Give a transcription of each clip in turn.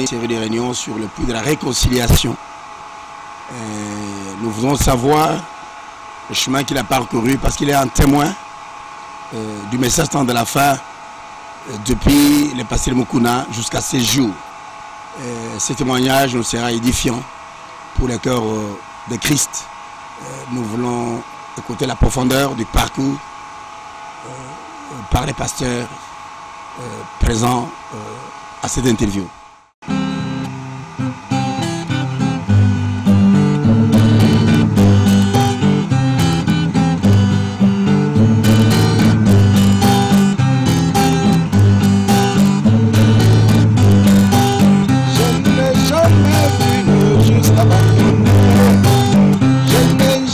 série de réunions sur le puits de la réconciliation. Nous voulons savoir le chemin qu'il a parcouru parce qu'il est un témoin du message temps de la fin depuis le pasteur Mukuna jusqu'à ces jours. Ce témoignage nous sera édifiant pour le cœur de Christ. Nous voulons écouter la profondeur du parcours par les pasteurs présents à cette interview.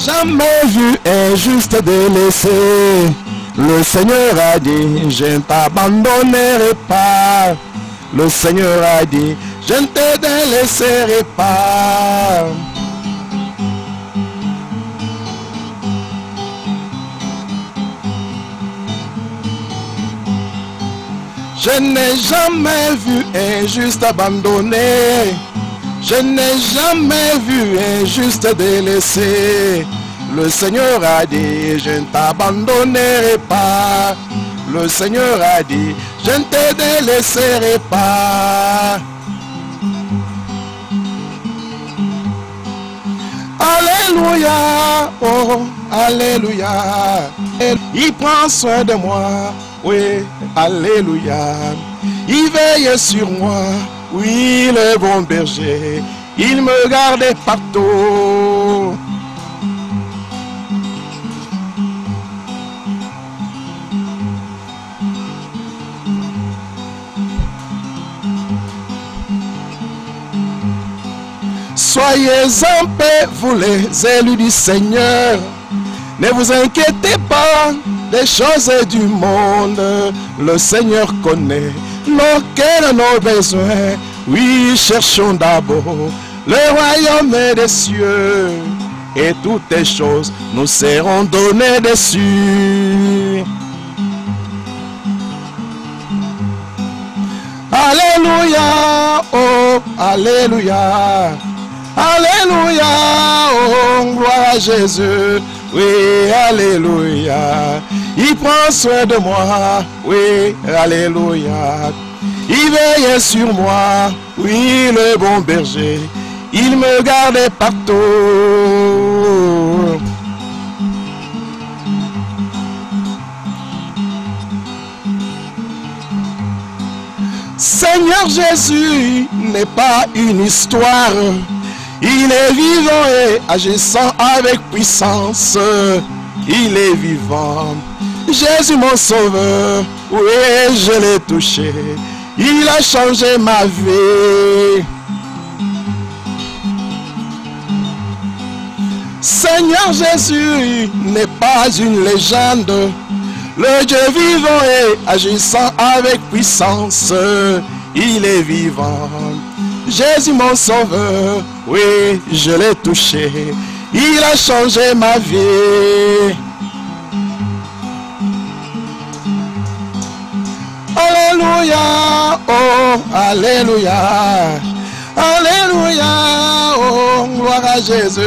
Jamais vu injuste délaissé. Le Seigneur a dit, je ne t'abandonnerai pas. Le Seigneur a dit, je ne te délaisserai pas. Je n'ai jamais vu injuste abandonné. Je n'ai jamais vu injuste délaissé. Le Seigneur a dit, je ne t'abandonnerai pas. Le Seigneur a dit, je ne te délaisserai pas. Alléluia, oh, alléluia. Il prend soin de moi, oui, alléluia. Il veille sur moi, oui, le bon berger. Il me garde partout. Soyez en paix, vous les élus du Seigneur. Ne vous inquiétez pas des choses du monde. Le Seigneur connaît nos cœurs, nos besoins. Oui, cherchons d'abord le royaume des cieux. Et toutes les choses nous seront données dessus. Alléluia, oh, alléluia. Alléluia, oh, gloire à Jésus, oui, alléluia. Il prend soin de moi, oui, alléluia. Il veille sur moi, oui, le bon berger. Il me garde partout. Seigneur Jésus n'est pas une histoire. Il est vivant et agissant avec puissance. Il est vivant. Jésus mon sauveur, oui, je l'ai touché. Il a changé ma vie. Seigneur Jésus n'est pas une légende. Le Dieu vivant et agissant avec puissance. Il est vivant. Jésus mon sauveur, oui, je l'ai touché. Il a changé ma vie. Alléluia, oh, alléluia. Alléluia, oh, gloire à Jésus.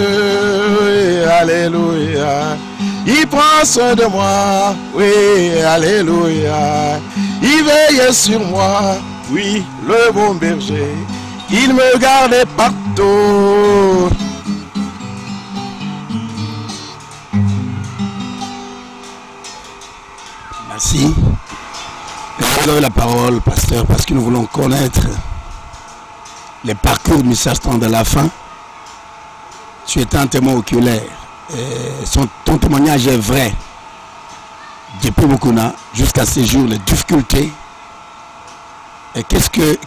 Alléluia. Il prend soin de moi, oui, alléluia. Il veille sur moi, oui, le bon berger. Il me garde partout. Merci. Vous avez la parole, pasteur, parce que nous voulons connaître les parcours du message temps de la fin. Tu es un témoin oculaire. Ton témoignage est vrai. Depuis Mukuna jusqu'à ces jours, les difficultés. Et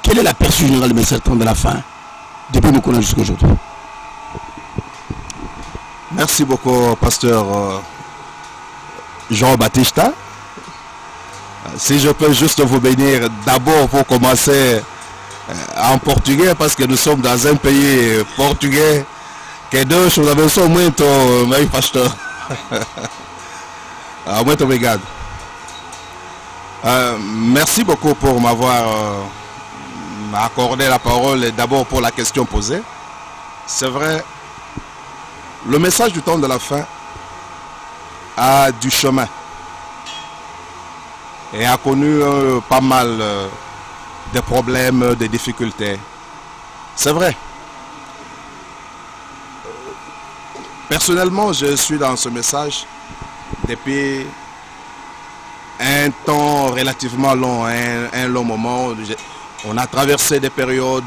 quelle est la perçue générale du message temps de la fin depuis Mukuna jusqu'à aujourd'hui? Merci beaucoup, pasteur Jean-Baptiste. Si je peux juste vous bénir d'abord pour commencer en portugais, parce que nous sommes dans un pays portugais. Que Deus nos abençoe muito, meu pastor. Muito obrigado. Merci beaucoup pour m'avoir m'accorder la parole d'abord pour la question posée. C'est vrai, le message du temps de la fin a du chemin et a connu pas mal de problèmes, de difficultés. C'est vrai. Personnellement, je suis dans ce message depuis un temps relativement long, un long moment. On a traversé des périodes,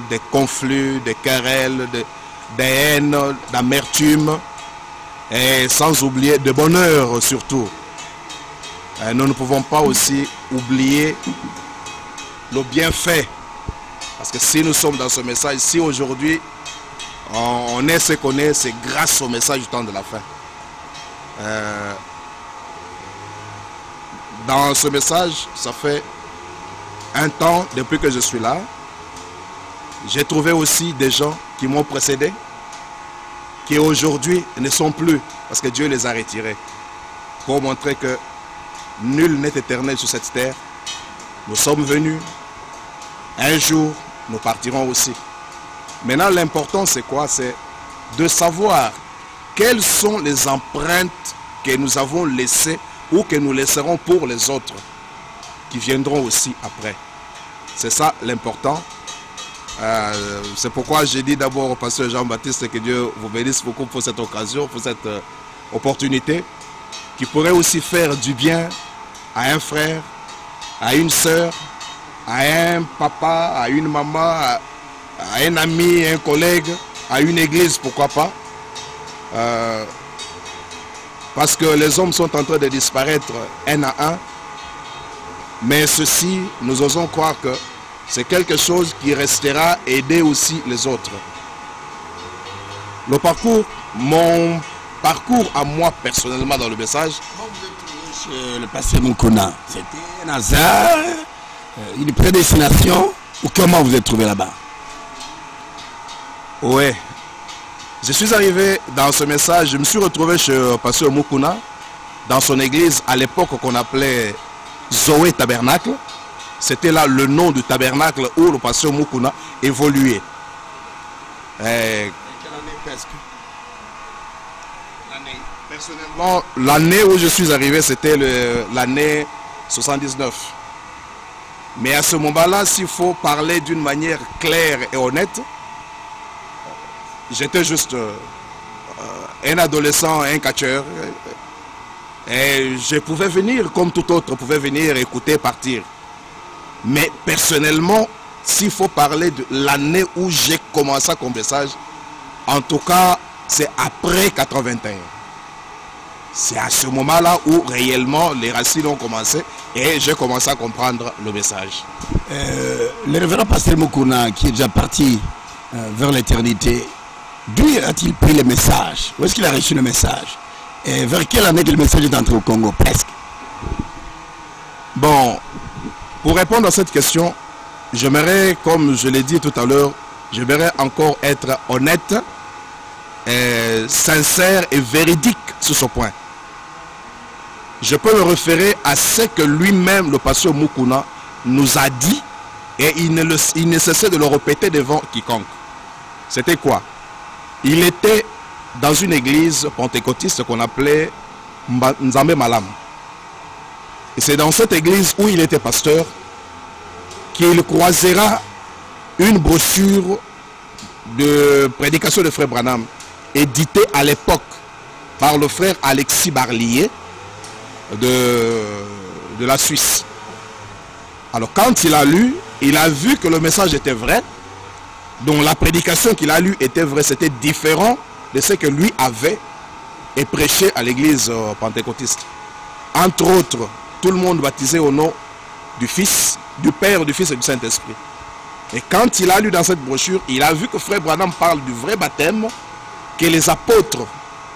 des conflits, des querelles, des haines, d'amertume, et sans oublier de bonheur surtout. Nous ne pouvons pas aussi oublier le bienfait. Parce que si nous sommes dans ce message, si aujourd'hui on est ce qu'on est, c'est grâce au message du temps de la fin. Dans ce message, ça fait un temps depuis que je suis là. J'ai trouvé aussi des gens qui m'ont précédé, qui aujourd'hui ne sont plus, parce que Dieu les a retirés, pour montrer que nul n'est éternel sur cette terre. Nous sommes venus, un jour nous partirons aussi. Maintenant, l'important c'est quoi? C'est de savoir quelles sont les empreintes que nous avons laissées ou que nous laisserons pour les autres qui viendront aussi après. C'est ça l'important. C'est pourquoi j'ai dit d'abord au pasteur Jean-Baptiste que Dieu vous bénisse beaucoup pour cette occasion, pour cette opportunité qui pourrait aussi faire du bien à un frère, à une sœur, à un papa, à une maman, à un ami, à un collègue, à une église, pourquoi pas. Parce que les hommes sont en train de disparaître un à un. Mais ceci, nous osons croire que c'est quelque chose qui restera aider aussi les autres. Le parcours, mon parcours à moi personnellement dans le message. Comment vous êtes trouvé chez le pasteur Mukuna? C'était un hasard, une prédestination, ou comment vous êtes trouvé là-bas? Oui. Je suis arrivé dans ce message, je me suis retrouvé chez le pasteur Mukuna, dans son église à l'époque qu'on appelait Zoé Tabernacle. C'était là le nom du tabernacle où le pasteur Mukuna évoluait. Quelle année presque? L'année. Personnellement, l'année où je suis arrivé, c'était l'année 79. Mais à ce moment-là, s'il faut parler d'une manière claire et honnête, j'étais juste un adolescent, un catcheur. Et je pouvais venir comme tout autre, pouvait venir écouter, partir. Mais personnellement, s'il faut parler de l'année où j'ai commencé comme message, en tout cas, c'est après 81. C'est à ce moment-là où réellement les racines ont commencé et j'ai commencé à comprendre le message. Le révérend pasteur Mukuna, qui est déjà parti vers l'éternité, d'où a-t-il pris le message? Où est-ce qu'il a reçu le message? Et vers quelle année que le message est entré au Congo? Presque. Bon, pour répondre à cette question, j'aimerais, comme je l'ai dit tout à l'heure, j'aimerais encore être honnête, sincère et véridique sur ce point. Je peux me référer à ce que lui-même, le pasteur Mukuna, nous a dit, et il ne cessait de le répéter devant quiconque. C'était quoi? Il était dans une église pentecôtiste qu'on appelait Nzambe Malam. Et c'est dans cette église où il était pasteur qu'il croisera une brochure de prédication de frère Branham, éditée à l'époque par le frère Alexis Barlier de la Suisse. Alors quand il a lu, il a vu que le message était vrai, donc la prédication qu'il a lue était vraie, c'était différent de ce que lui avait et prêché à l'église pentecôtiste. Entre autres, tout le monde baptisé au nom du Fils, du Père, du Fils et du Saint-Esprit. Et quand il a lu dans cette brochure, il a vu que frère Branham parle du vrai baptême que les apôtres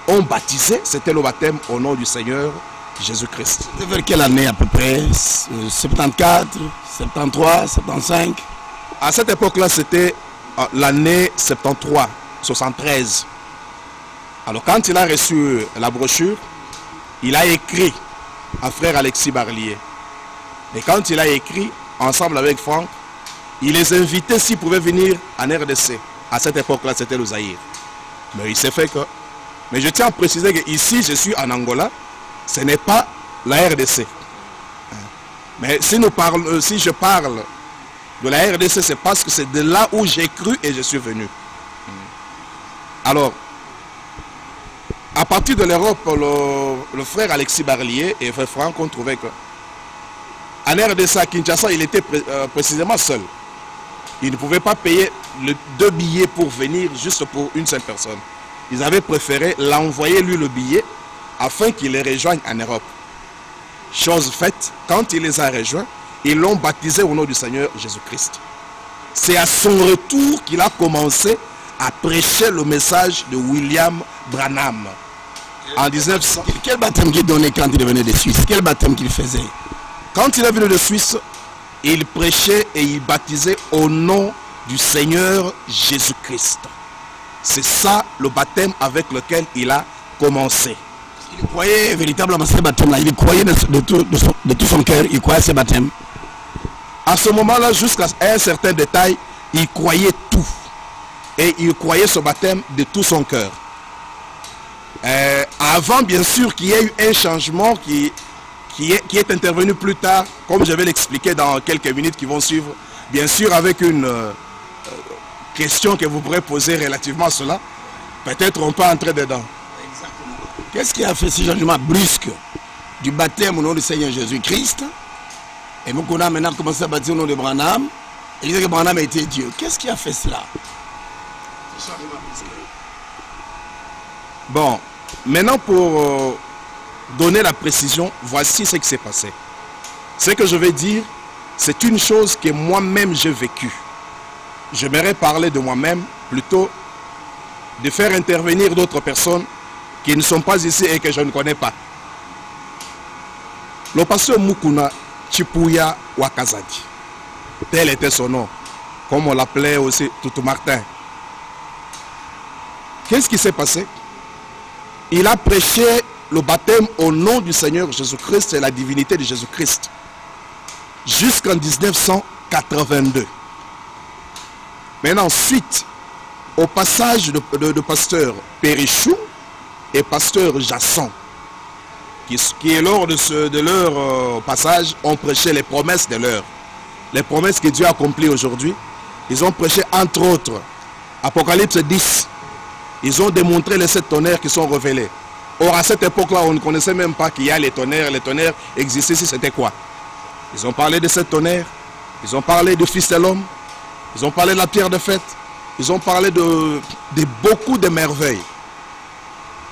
ont baptisé, c'était le baptême au nom du Seigneur Jésus-Christ. C'était vers quelle année à peu près? 74, 73, 75? À cette époque-là, c'était l'année 73, 73. Alors quand il a reçu la brochure, il a écrit à frère Alexis Barlier. Et quand il a écrit, ensemble avec Franck, il les invitait s'ils pouvaient venir en RDC. À cette époque-là, c'était le Zaïre. Mais il s'est fait que... Mais je tiens à préciser que ici, je suis en Angola, ce n'est pas la RDC. Mais si je parle de la RDC, c'est parce que c'est de là où j'ai cru et je suis venu. Alors, à partir de l'Europe, le frère Alexis Barlier et frère Franck ont trouvé que en RDC à Kinshasa, il était précisément seul. Il ne pouvait pas payer 2 billets pour venir juste pour une seule personne. Ils avaient préféré l'envoyer lui le billet afin qu'il les rejoigne en Europe. Chose faite, quand il les a rejoints, ils l'ont baptisé au nom du Seigneur Jésus-Christ. C'est à son retour qu'il a commencé à prêcher le message de William Branham. En 1900. Quel baptême qu'il donnait quand il venait de Suisse? Quel baptême qu'il faisait? Quand il est venu de Suisse, il prêchait et il baptisait au nom du Seigneur Jésus-Christ. C'est ça le baptême avec lequel il a commencé. Il croyait véritablement à ce baptême-là. Il croyait de tout son cœur, il croyait à ce baptême. À ce moment-là, jusqu'à un certain détail, il croyait tout. Et il croyait ce baptême de tout son cœur. Avant, bien sûr, qu'il y ait eu un changement qui est intervenu plus tard, comme je vais l'expliquer dans quelques minutes qui vont suivre. Bien sûr, avec une question que vous pourrez poser relativement à cela. Peut-être on peut entrer dedans. Qu'est-ce qui a fait ce changement brusque du baptême au nom du Seigneur Jésus-Christ? Et Mukuna maintenant commencé à baptiser au nom de Branham. Et il disait que Branham était Dieu. Qu'est-ce qui a fait cela? Bon, maintenant pour donner la précision, voici ce qui s'est passé. Ce que je vais dire, c'est une chose que moi-même j'ai vécue. J'aimerais parler de moi-même plutôt de faire intervenir d'autres personnes qui ne sont pas ici et que je ne connais pas. Le pasteur Mukuna Chipuya Wakazadi, tel était son nom, comme on l'appelait aussi Toutou Martin. Qu'est-ce qui s'est passé? Il a prêché le baptême au nom du Seigneur Jésus-Christ et la divinité de Jésus-Christ jusqu'en 1982. Maintenant, suite au passage de pasteur Périchou et pasteur Jasson, qui lors de leur passage ont prêché les promesses de l'heure. Les promesses que Dieu a accomplies aujourd'hui. Ils ont prêché entre autres Apocalypse 10. Ils ont démontré les 7 tonnerres qui sont révélés. Or à cette époque-là, on ne connaissait même pas qu'il y a les tonnerres. Les tonnerres existaient, si c'était quoi? Ils ont parlé de 7 tonnerres. Ils ont parlé du Fils de l'homme. Ils ont parlé de la pierre de fête. Ils ont parlé de beaucoup de merveilles.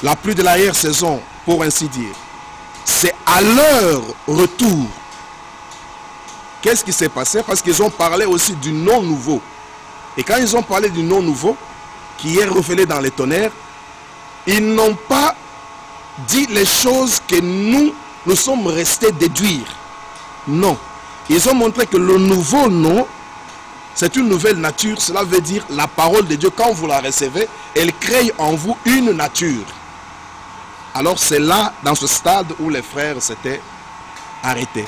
La pluie de l'arrière-saison, pour ainsi dire. C'est à leur retour. Qu'est-ce qui s'est passé? Parce qu'ils ont parlé aussi du nom nouveau. Et quand ils ont parlé du nom nouveau, qui est révélé dans les tonnerres, ils n'ont pas dit les choses que nous sommes restés déduire. Non. Ils ont montré que le nouveau nom, c'est une nouvelle nature. Cela veut dire la parole de Dieu, quand vous la recevez, elle crée en vous une nature. Alors c'est là, dans ce stade, où les frères s'étaient arrêtés.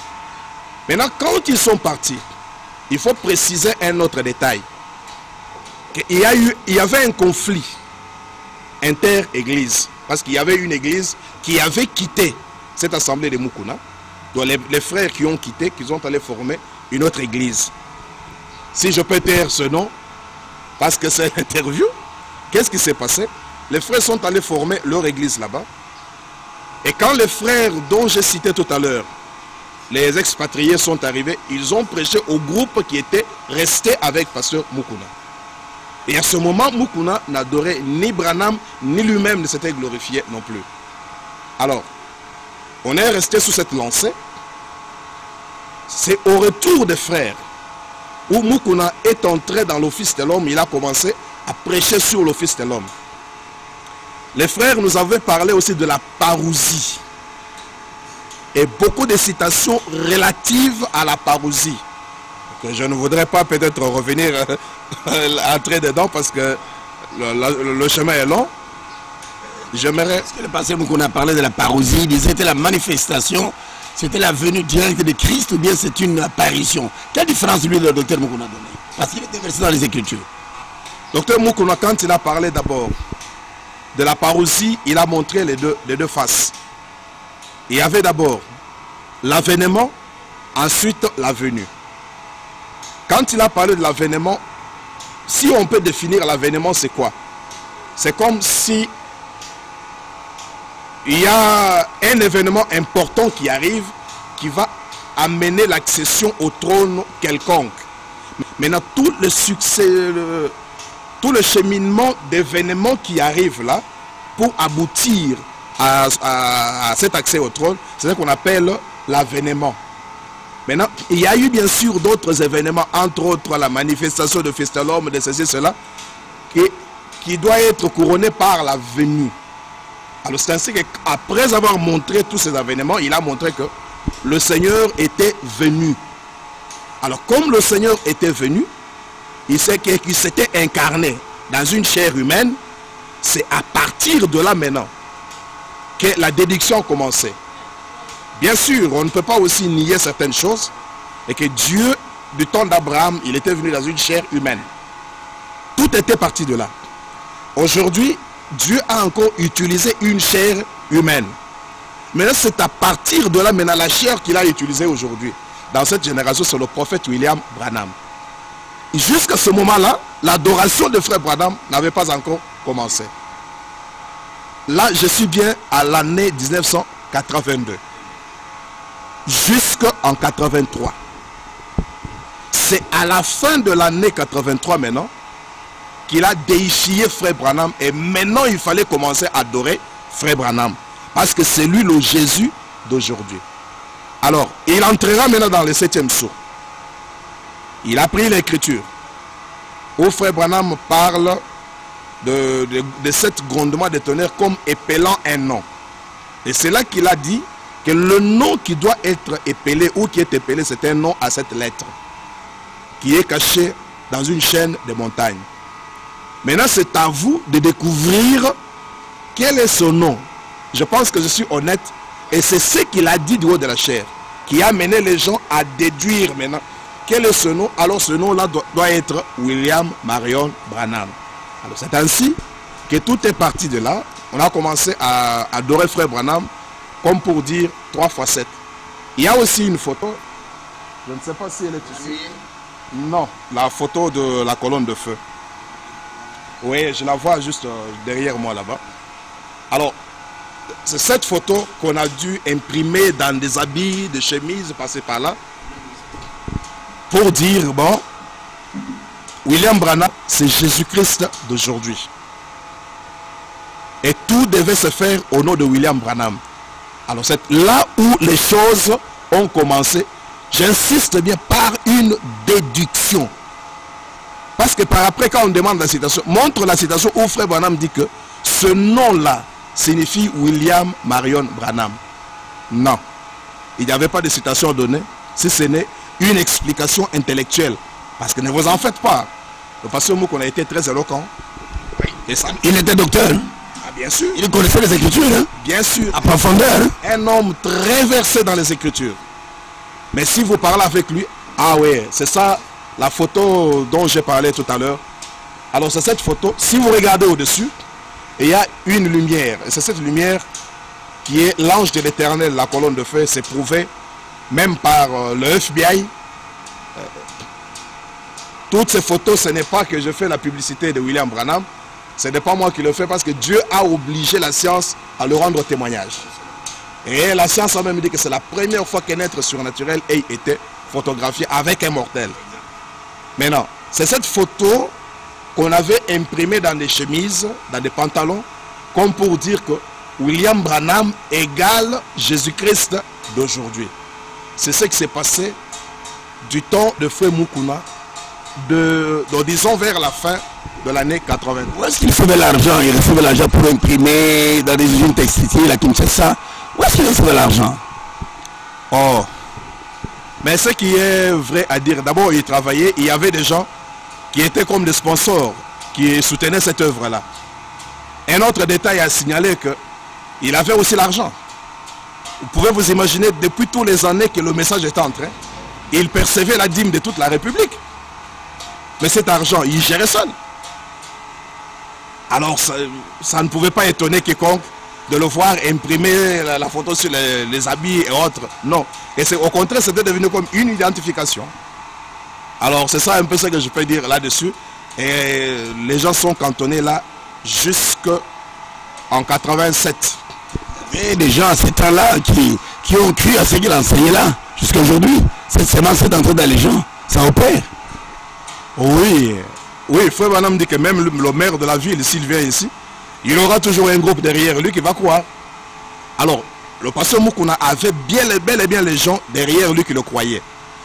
Maintenant, quand ils sont partis, il faut préciser un autre détail. Il y avait un conflit inter-église. Parce qu'il y avait une église qui avait quitté cette assemblée de Mukuna. Donc les frères qui ont quitté, qui sont allés former une autre église. Si je peux taire ce nom, parce que c'est l'interview, qu'est-ce qui s'est passé? Les frères sont allés former leur église là-bas. Et quand les frères dont j'ai cité tout à l'heure, les expatriés sont arrivés, ils ont prêché au groupe qui était resté avec pasteur Mukuna. Et à ce moment, Mukuna n'adorait ni Branham, ni lui-même ne s'était glorifié non plus. Alors, on est resté sous cette lancée. C'est au retour des frères, où Mukuna est entré dans l'office de l'homme, il a commencé à prêcher sur l'office de l'homme. Les frères nous avaient parlé aussi de la parousie. Et beaucoup de citations relatives à la parousie. Que je ne voudrais pas peut-être revenir, entrer dedans parce que le chemin est long. J'aimerais... Est-ce que le pasteur qu'on a parlé de la parousie, il disait c'était la manifestation, c'était la venue directe de Christ ou bien c'est une apparition? Quelle différence lui le docteur Mukuna a donné? Parce qu'il était versé dans les Écritures. Docteur Moukouna, quand il a parlé d'abord de la parousie, il a montré les deux faces. Il y avait d'abord l'avènement, ensuite la venue. Quand il a parlé de l'avènement, si on peut définir l'avènement, c'est quoi? C'est comme si il y a un événement important qui arrive, qui va amener l'accession au trône quelconque. Maintenant, tout le succès, tout le cheminement d'événements qui arrivent là, pour aboutir à cet accès au trône, c'est ce qu'on appelle l'avènement. Maintenant, il y a eu bien sûr d'autres événements, entre autres la manifestation de Fils de l'homme, de ceci, cela, qui doit être couronné par la venue. Alors c'est ainsi qu'après avoir montré tous ces événements, il a montré que le Seigneur était venu. Alors comme le Seigneur était venu, il sait qu'il s'était incarné dans une chair humaine. C'est à partir de là maintenant que la déduction a commencé. Bien sûr, on ne peut pas aussi nier certaines choses, et que Dieu, du temps d'Abraham, il était venu dans une chair humaine. Tout était parti de là. Aujourd'hui, Dieu a encore utilisé une chair humaine. Mais c'est à partir de là, maintenant, la chair qu'il a utilisée aujourd'hui, dans cette génération, c'est le prophète William Branham. Jusqu'à ce moment-là, l'adoration de frère Branham n'avait pas encore commencé. Là, je suis bien à l'année 1982. Jusqu'en 83. C'est à la fin de l'année 83 maintenant qu'il a déifié frère Branham, et maintenant il fallait commencer à adorer frère Branham parce que c'est lui le Jésus d'aujourd'hui. Alors, il entrera maintenant dans le 7e sceau. Il a pris l'écriture où frère Branham parle de 7 grondements de tonnerre comme épelant un nom. Et c'est là qu'il a dit que le nom qui doit être épelé ou qui est épelé, c'est un nom à cette lettre qui est caché dans une chaîne de montagnes. Maintenant, c'est à vous de découvrir quel est ce nom. Je pense que je suis honnête, et c'est ce qu'il a dit du haut de la chair qui a amené les gens à déduire maintenant quel est ce nom. Alors ce nom-là doit être William Marion Branham. Alors c'est ainsi que tout est parti de là. On a commencé à adorer frère Branham, comme pour dire 3 fois 7. Il y a aussi une photo, je ne sais pas si elle est ici. Non, la photo de la colonne de feu. Oui, je la vois juste derrière moi là-bas. Alors, c'est cette photo qu'on a dû imprimer dans des habits, des chemises, passer par là, pour dire, bon, William Branham, c'est Jésus-Christ d'aujourd'hui. Et tout devait se faire au nom de William Branham. Alors c'est là où les choses ont commencé, j'insiste bien, par une déduction. Parce que par après, quand on demande la citation, montre la citation où frère Branham dit que ce nom-là signifie William Marion Branham. Non, il n'y avait pas de citation donnée, si ce n'est une explication intellectuelle. Parce que ne vous en faites pas. Le pasteur Moukouna a été très éloquent. Oui, et ça, il était docteur. Ah, bien sûr. Il connaissait les Écritures. Hein? Bien sûr. À profondeur. Hein? Un homme très versé dans les Écritures. Mais si vous parlez avec lui, ah oui, c'est ça la photo dont j'ai parlé tout à l'heure. Alors c'est cette photo, si vous regardez au-dessus, il y a une lumière. Et c'est cette lumière qui est l'ange de l'Éternel, la colonne de feu. C'est prouvé même par le FBI. Toutes ces photos, ce n'est pas que je fais la publicité de William Branham. Ce n'est pas moi qui le fais, parce que Dieu a obligé la science à le rendre témoignage. Et la science a même dit que c'est la première fois qu'un être surnaturel ait été photographié avec un mortel. Maintenant, c'est cette photo qu'on avait imprimée dans des chemises, dans des pantalons, comme pour dire que William Branham égale Jésus-Christ d'aujourd'hui. C'est ce qui s'est passé du temps de frère Moukouna, disons vers la fin de l'année 80. Où est-ce qu'il recevait l'argent? Il recevait l'argent pour imprimer dans des usines textiles à Kinshasa. Où est-ce qu'il recevait l'argent? Oh, mais ce qui est vrai à dire, d'abord il travaillait, il y avait des gens qui étaient comme des sponsors qui soutenaient cette œuvre-là. Un autre détail à signaler, que il avait aussi l'argent. Vous pouvez vous imaginer, depuis toutes les années que le message était en train, il percevait la dîme de toute la République. Mais cet argent, il gérait seul. Alors, ça ne pouvait pas étonner quiconque de le voir imprimer la photo sur les habits et autres. Non. Et au contraire, c'était devenu comme une identification. Alors, c'est ça un peu ce que je peux dire là-dessus. Et les gens sont cantonnés là jusqu'en 87. Et des gens à ce temps-là qui ont cru à ce qu'il enseignait là, jusqu'à aujourd'hui. Cette entrée dans les gens, ça opère. Oui, oui, Frère Branham dit que même le maire de la ville, s'il vient ici, il aura toujours un groupe derrière lui qui va croire. Alors, le pasteur Mukuna avait bel et bien les gens derrière lui qui le croyaient.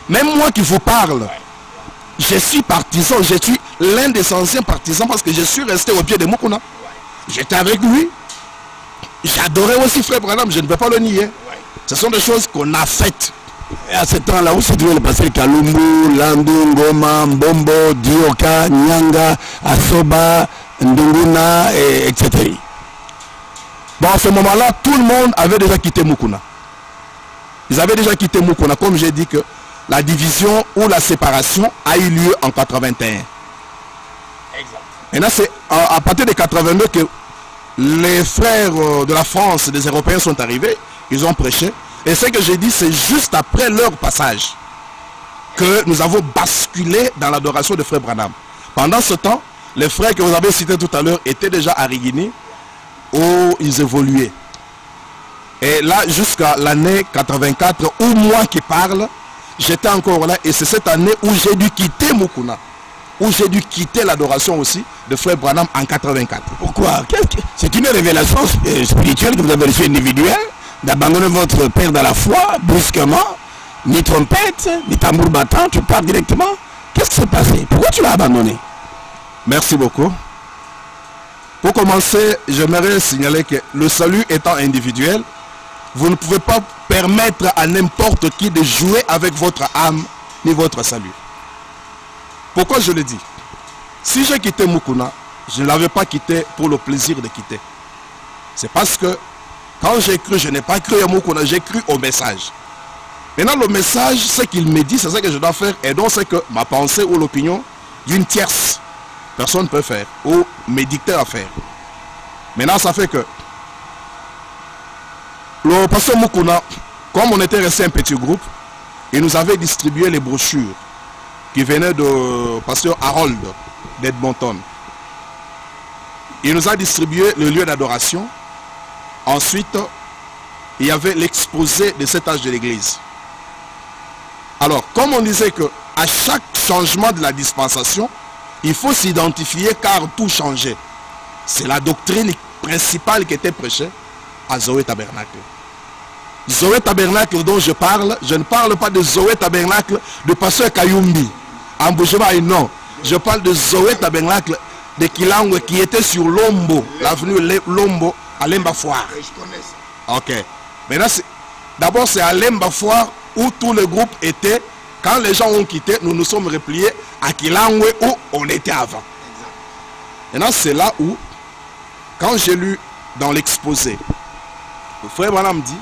Même moi qui vous parle, je suis partisan, je suis l'un des anciens partisans parce que je suis resté au pied de Mukuna. J'étais avec lui. J'adorais aussi Frère Branham, je ne peux pas le nier. Ce sont des choses qu'on a faites. Et à ce temps-là, où se trouvait le pasteur Kalumbu, Landu, Ngoma, Mbombo, Dioka, Nyanga, Asoba, Ndunguna, etc. Bon, à ce moment-là, tout le monde avait déjà quitté Mukuna. Ils avaient déjà quitté Mukuna, comme j'ai dit que la division ou la séparation a eu lieu en 81. Exact. Et là, c'est à partir de 82 que les frères de la France, des Européens sont arrivés, ils ont prêché. Et ce que j'ai dit, c'est juste après leur passage que nous avons basculé dans l'adoration de Frère Branham. Pendant ce temps, les frères que vous avez cités tout à l'heure étaient déjà à Rigini, où ils évoluaient. Et là, jusqu'à l'année 84, où moi qui parle, j'étais encore là. Et c'est cette année où j'ai dû quitter Mukuna, où j'ai dû quitter l'adoration aussi de Frère Branham en 84. Pourquoi? C'est une révélation spirituelle que vous avez reçue individuelle, d'abandonner votre père dans la foi, brusquement, ni trompette, ni tambour battant, tu pars directement. Qu'est-ce qui s'est passé? Pourquoi tu l'as abandonné? Merci beaucoup. Pour commencer, j'aimerais signaler que le salut étant individuel, vous ne pouvez pas permettre à n'importe qui de jouer avec votre âme ni votre salut. Pourquoi je le dis? Si j'ai quitté Mukuna, je ne l'avais pas quitté pour le plaisir de quitter. C'est parce que quand j'ai cru, je n'ai pas cru à Mukuna, j'ai cru au message. Maintenant, le message, ce qu'il me dit, c'est ce que je dois faire. Et donc, c'est que ma pensée ou l'opinion d'une tierce personne ne peut faire ou me dicter à faire. Maintenant, ça fait que le pasteur Mukuna, comme on était resté un petit groupe, il nous avait distribué les brochures qui venaient de pasteur Harold d'Edmonton. Il nous a distribué le lieu d'adoration. Ensuite, il y avait l'exposé de cet âge de l'église. Alors, comme on disait que à chaque changement de la dispensation, il faut s'identifier car tout changeait. C'est la doctrine principale qui était prêchée à Zoé Tabernacle. Zoé Tabernacle dont je parle, je ne parle pas de Zoé Tabernacle de pasteur Kayumbi. En Boujeba, non. Je parle de Zoé Tabernacle de Kilangwe qui était sur Lombo, l'avenue Lombo, à Lemba Foire. Ok. Maintenant, d'abord, c'est à Lemba Foire où tout le groupe était. Quand les gens ont quitté, nous nous sommes repliés à Kilangwe où on était avant. Maintenant, c'est là où, quand j'ai lu dans l'exposé, le frère Branham dit,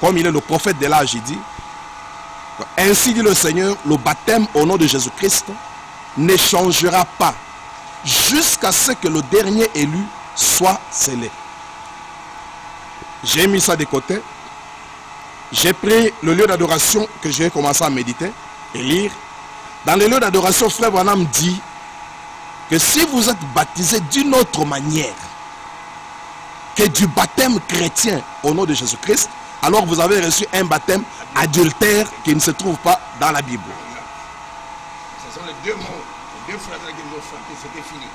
comme il est le prophète de l'âge, il dit, ainsi dit le Seigneur, le baptême au nom de Jésus-Christ ne changera pas jusqu'à ce que le dernier élu soit scellé. J'ai mis ça de côté. J'ai pris le lieu d'adoration que j'ai commencé à méditer et lire. Dans le lieu d'adoration, frère Branham dit que si vous êtes baptisé d'une autre manière que du baptême chrétien au nom de Jésus-Christ, alors vous avez reçu un baptême adultère qui ne se trouve pas dans la Bible. Ce sont les deux mots, les deux phrases qui nous ont frappé, c'était fini.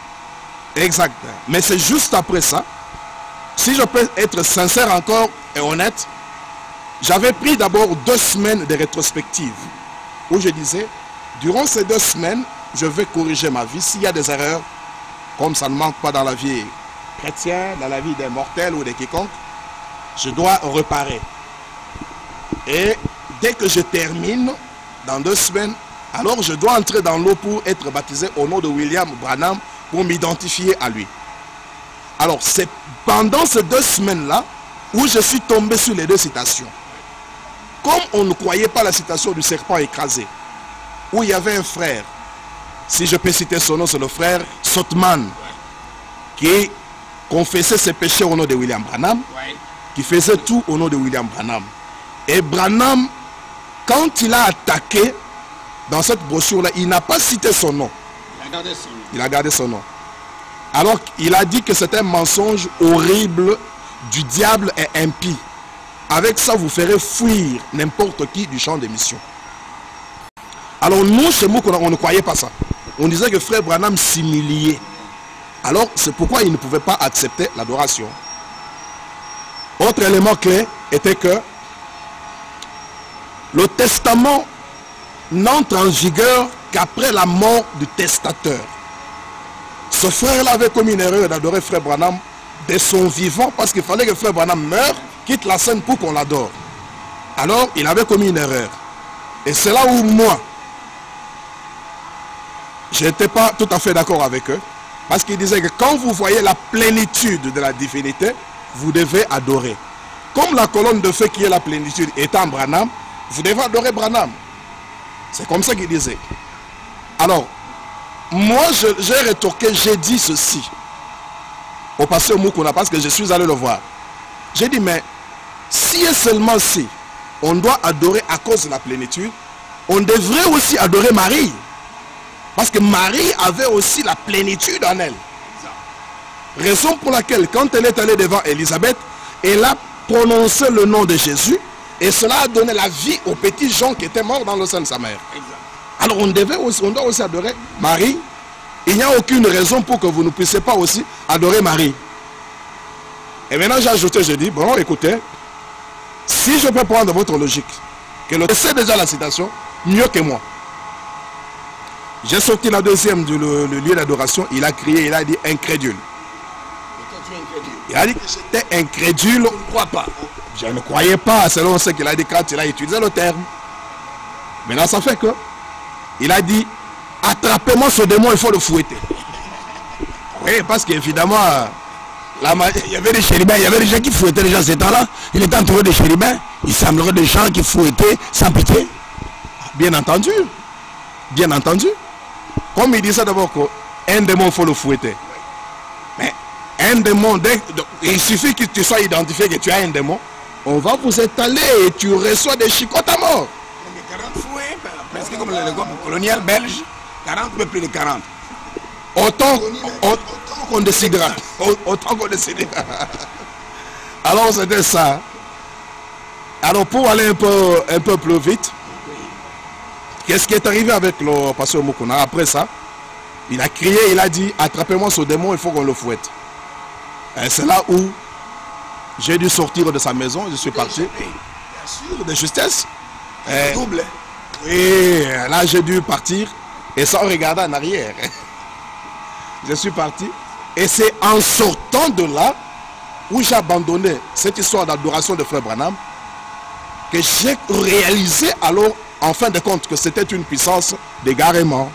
Exact. Mais c'est juste après ça, si je peux être sincère encore et honnête, j'avais pris d'abord 2 semaines de rétrospective où je disais, durant ces 2 semaines, je vais corriger ma vie. S'il y a des erreurs, comme ça ne manque pas dans la vie chrétienne, dans la vie des mortels ou de quiconque, je dois réparer. Et dès que je termine, dans 2 semaines, alors je dois entrer dans l'eau pour être baptisé au nom de William Branham pour m'identifier à lui. Alors c'est pendant ces 2 semaines-là où je suis tombé sur les 2 citations. Comme on ne croyait pas la citation du serpent écrasé, où il y avait un frère Si je peux citer son nom, c'est le frère Sotman, qui confessait ses péchés au nom de William Branham, qui faisait tout au nom de William Branham. Et Branham, quand il a attaqué, dans cette brochure-là, il n'a pas cité son nom. Il a gardé son nom. Alors, il a dit que c'est un mensonge horrible du diable et impie. Avec ça, vous ferez fuir n'importe qui du champ d'émission. Alors, nous, chez nous, on ne croyait pas ça. On disait que frère Branham s'humiliait. Alors, c'est pourquoi il ne pouvait pas accepter l'adoration. Autre élément clé était que le testament n'entre en vigueur qu'après la mort du testateur. Ce frère-là avait commis une erreur d'adorer frère Branham de son vivant, parce qu'il fallait que frère Branham meure, quitte la scène pour qu'on l'adore. Alors, il avait commis une erreur. Et c'est là où moi, je n'étais pas tout à fait d'accord avec eux, parce qu'ils disaient que quand vous voyez la plénitude de la divinité, vous devez adorer. Comme la colonne de feu qui est la plénitude étant Branham, vous devez adorer Branham. C'est comme ça qu'ils disaient. Alors, moi, j'ai rétorqué, j'ai dit ceci au pasteur Mukuna, parce que je suis allé le voir. J'ai dit, mais si et seulement si on doit adorer à cause de la plénitude, on devrait aussi adorer Marie. Parce que Marie avait aussi la plénitude en elle. Raison pour laquelle, quand elle est allée devant Élisabeth, elle a prononcé le nom de Jésus, et cela a donné la vie au petit Jean qui était mort dans le sein de sa mère. Alors on doit aussi adorer Marie. Il n'y a aucune raison pour que vous ne puissiez pas aussi adorer Marie. Et maintenant j'ai ajouté, je dis, bon écoutez, si je peux prendre votre logique, que le c'est déjà la citation, mieux que moi. J'ai sorti la deuxième du lieu d'adoration, il a crié, il a dit incrédule. Il a dit que j'étais incrédule, je ne crois pas. Je ne croyais pas, selon ce qu'il a dit quand il a utilisé le terme. Maintenant ça fait que il a dit, attrapez-moi ce démon, il faut le fouetter. Oui, parce qu'évidemment, il y avait des chérubins, il y avait des gens qui fouettaient les gens ces temps-là. Il était entouré de chérubins, il semblerait des gens qui fouettaient sans pitié. Bien entendu. Bien entendu. Comme il disait d'abord qu'un démon, il faut le fouetter. Mais un démon, il suffit que tu sois identifié que tu as un démon, on va vous étaler et tu reçois des chicottes à mort. 40 fouets, presque comme le groupe colonial belge, 40 mais plus de 40. Autant qu'on décidera. Autant qu'on décidera. Alors c'était ça. Alors pour aller un peu plus vite, qu'est-ce qui est arrivé avec le pasteur Mukuna? Après ça, il a crié, il a dit, attrapez-moi ce démon, il faut qu'on le fouette. Et c'est là où j'ai dû sortir de sa maison, je suis parti. Bien sûr, de justesse. Double. Et là j'ai dû partir et sans regarder en arrière. Je suis parti et c'est en sortant de là où j'ai abandonné cette histoire d'adoration de frère Branham que j'ai réalisé alors en fin de compte que c'était une puissance d'égarement.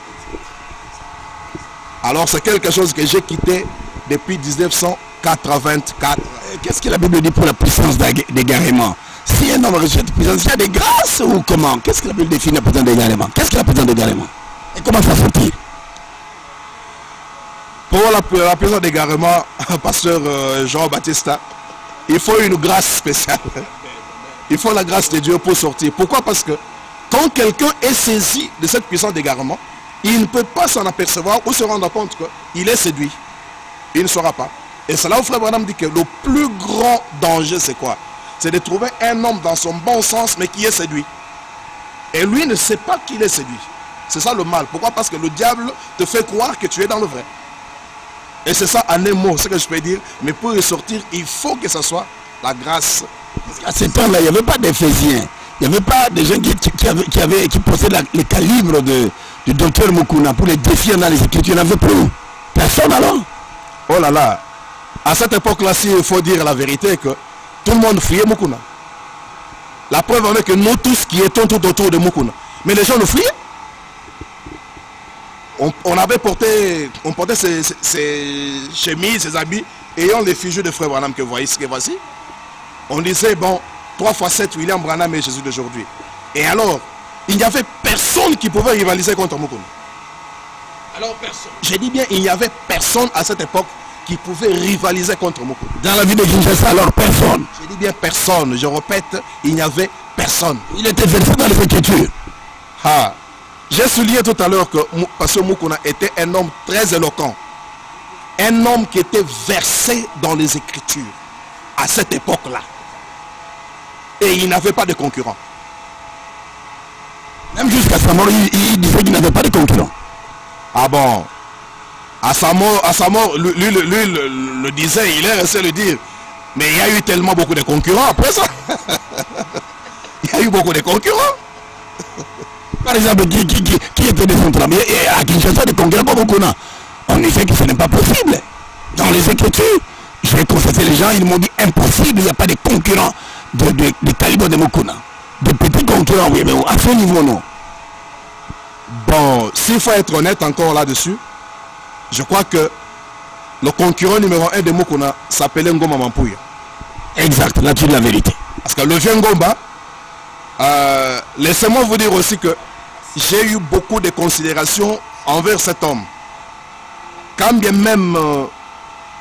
Alors c'est quelque chose que j'ai quitté depuis 1984. Qu'est-ce que la Bible dit pour la puissance d'égarement? Si un homme rejette puissance, il y a des grâces ou comment? Qu'est-ce que la Bible définit la puissance d'égarement? Qu'est-ce que la puissance d'égarement? Et comment ça fait-il? Pour la puissance d'égarement, pasteur Jean-Baptiste, il faut une grâce spéciale. Il faut la grâce de Dieu pour sortir. Pourquoi? Parce que quand quelqu'un est saisi de cette puissance d'égarement, il ne peut pas s'en apercevoir ou se rendre compte qu'il est séduit. Il ne saura pas. Et c'est là où frère Branham dit que le plus grand danger, c'est quoi? C'est de trouver un homme dans son bon sens, mais qui est séduit. Et lui ne sait pas qu'il est séduit. C'est ça le mal. Pourquoi? Parce que le diable te fait croire que tu es dans le vrai. Et c'est ça en un mot, ce que je peux dire. Mais pour y sortir, il faut que ce soit la grâce. À ce temps-là, il n'y avait pas d'Éphésiens. Il n'y avait pas de gens qui possédaient le calibre du docteur Mukuna pour les défier dans les Écritures. Il n'y avait plus personne alors. Oh là là. À cette époque-là, il faut dire la vérité que tout le monde fuyait Mukuna. La preuve en est que nous tous qui étions tout autour de Mukuna. Mais les gens nous fuyaient. On portait ses chemises, ses habits, ayant les figures de frère Branham que vous voyez, ce que voici. On disait, bon, 3 x 7, William Branham et Jésus d'aujourd'hui. Et alors, il n'y avait personne qui pouvait rivaliser contre Mukuna. Alors personne. Je dis bien, il n'y avait personne à cette époque qui pouvait rivaliser contre Mukuna. Dans la ville de Kinshasa, alors personne. Je dis bien personne, je répète, il n'y avait personne. Il était versé dans les Écritures. Ah. J'ai souligné tout à l'heure que Pasteur Mukuna était un homme très éloquent. Un homme qui était versé dans les Écritures à cette époque-là. Et il n'avait pas de concurrent. Même jusqu'à sa mort, il disait qu'il n'avait pas de concurrent. Ah bon? À sa mort, lui le disait, il est resté le dire. Mais il y a eu tellement beaucoup de concurrents après ça. Il y a eu beaucoup de concurrents. Par exemple, qui était de son travail à Kinshasa de concurrents comme Mukuna? On dit que ce n'est pas possible. Dans les Écritures, j'ai constaté les gens, ils m'ont dit impossible, il n'y a pas de concurrents de calibre de Mukuna. De petits concurrents, oui, mais à ce niveau, non. Bon, s'il faut être honnête encore là-dessus, je crois que le concurrent numéro 1 de Mukuna s'appelait Ngoma Mampouya. Exact, là tu dis la vérité. Parce que le vieux Ngoma, laissez-moi vous dire aussi que j'ai eu beaucoup de considération envers cet homme. Quand bien même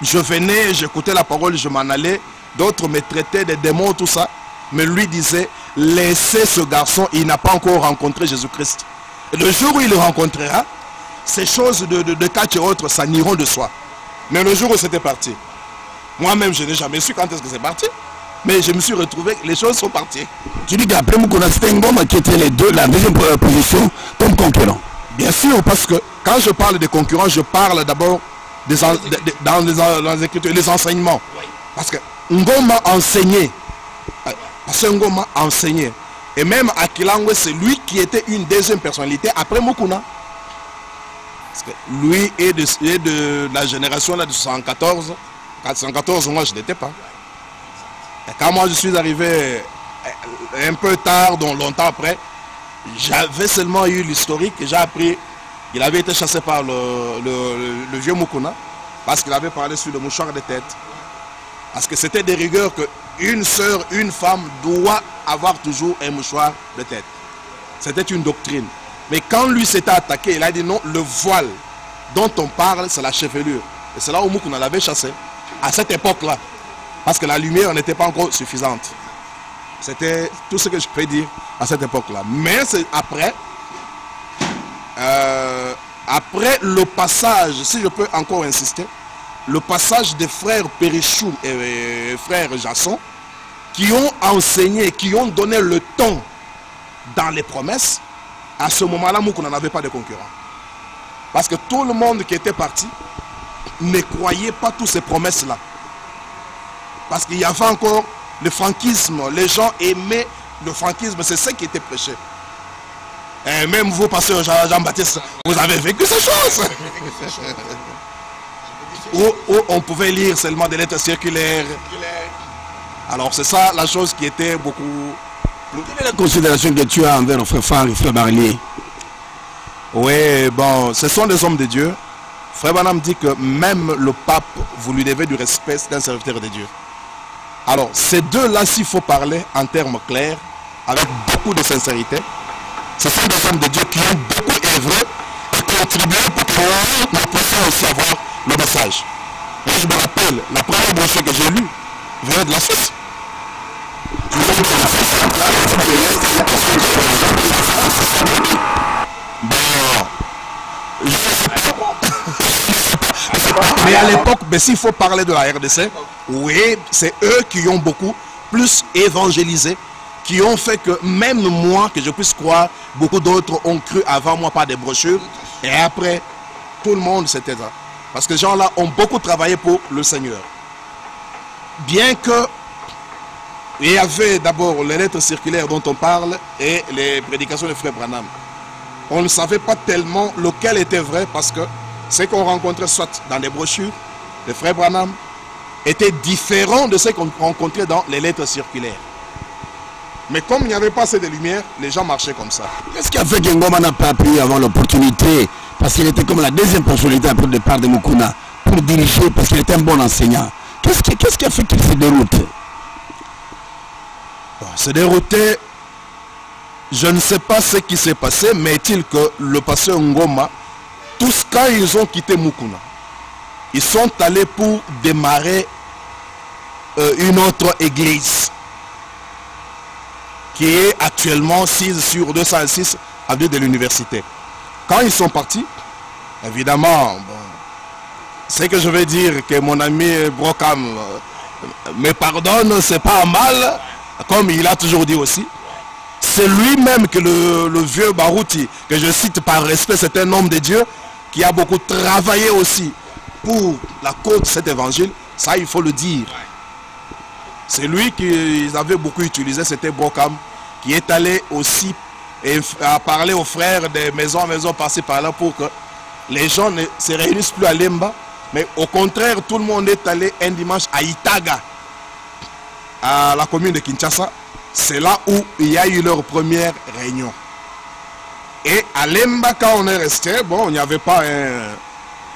je venais, j'écoutais la parole, je m'en allais, d'autres me traitaient de démons, tout ça, mais lui disait, laissez ce garçon, il n'a pas encore rencontré Jésus-Christ. Et le jour où il le rencontrera, ces choses de catch et autres, ça n'iront de soi. Mais le jour où c'était parti, moi-même je n'ai jamais su quand est-ce que c'est parti, mais je me suis retrouvé, les choses sont parties. Tu dis qu'après Mukuna, c'était Ngoma qui était la deuxième position comme concurrent. Bien sûr, parce que quand je parle des concurrents, je parle d'abord dans les Écritures, les enseignements. Parce que Ngoma enseignait. Parce que Ngoma enseignait. Et même Akilangwe, c'est lui qui était une deuxième personnalité après Mukuna. Parce que lui est de la génération là, de 114. 114, moi je n'étais pas. Et quand moi je suis arrivé un peu tard, donc longtemps après, j'avais seulement eu l'historique et j'ai appris qu'il avait été chassé par le vieux Mukuna parce qu'il avait parlé sur le mouchoir de tête. Parce que c'était des rigueurs qu'une sœur, une femme doit avoir toujours un mouchoir de tête. C'était une doctrine. Mais quand lui s'était attaqué, il a dit non, le voile dont on parle, c'est la chevelure. Et c'est là où Mukuna l'avait chassé. À cette époque-là. Parce que la lumière n'était pas encore suffisante. C'était tout ce que je peux dire à cette époque-là. Mais c'est après, après le passage, si je peux encore insister, le passage des frères Périchou et frères Jasson, qui ont enseigné, qui ont donné le ton dans les promesses, à ce moment-là, Mukuna n'avait pas de concurrent. Parce que tout le monde qui était parti ne croyait pas toutes ces promesses-là. Parce qu'il y avait encore le franquisme. Les gens aimaient le franquisme. C'est ce qui était prêché. Et même vous, pasteur Jean-Baptiste, vous avez vécu ces choses. Où on pouvait lire seulement des lettres circulaires. Alors c'est ça la chose qui était beaucoup... Quelle est la considération que tu as envers nos frères Far et frère Barlier? Oui, bon, ce sont des hommes de Dieu. Frère Branham dit que même le pape, vous lui devez du respect, c'est un serviteur de Dieu. Alors, ces deux-là, s'il faut parler en termes clairs, avec beaucoup de sincérité, ce sont des hommes de Dieu qui ont beaucoup œuvré et contribué pour que nous puissions aussi avoir le message. Et je me rappelle, la première brochure que j'ai lue venait de la Suisse. Mais à l'époque, s'il faut parler de la RDC, oui, c'est eux qui ont beaucoup plus évangélisé, qui ont fait que même moi, que je puisse croire, beaucoup d'autres ont cru avant moi par des brochures, et après, tout le monde s'était là. Parce que ces gens-là ont beaucoup travaillé pour le Seigneur. Bien que il y avait d'abord les lettres circulaires dont on parle et les prédications de Frère Branham. On ne savait pas tellement lequel était vrai parce que ce qu'on rencontrait soit dans les brochures de Frère Branham était différent de ce qu'on rencontrait dans les lettres circulaires. Mais comme il n'y avait pas assez de lumière, les gens marchaient comme ça. Qu'est-ce qui a fait que Ngoma n'a pas pu avoir l'opportunité, parce qu'il était comme la deuxième personnalité après le départ de Mukuna, pour diriger, parce qu'il était un bon enseignant? Qu'est-ce qui a fait qu'il se déroute? Se dérouter, je ne sais pas ce qui s'est passé, mais est-il que le pasteur Ngoma tous, quand ils ont quitté Mukuna, ils sont allés pour démarrer une autre église qui est actuellement 6 sur 206 avenue de l'université. Quand ils sont partis, évidemment, bon, ce que je vais dire, que mon ami Brockham me pardonne, c'est pas mal, comme il a toujours dit aussi. C'est lui-même que le vieux Barouti, que je cite par respect, c'est un homme de Dieu qui a beaucoup travaillé aussi pour la cause de cet évangile. Ça, il faut le dire. C'est lui qu'ils avaient beaucoup utilisé, c'était Brockham, qui est allé aussi et à parler aux frères de maison en maison, passer par là pour que les gens ne se réunissent plus à Lemba, mais au contraire, tout le monde est allé un dimanche à Itaga, à la commune de Kinshasa. C'est là où il y a eu leur première réunion. Et à Lemba, quand on est resté, bon, il n'y avait pas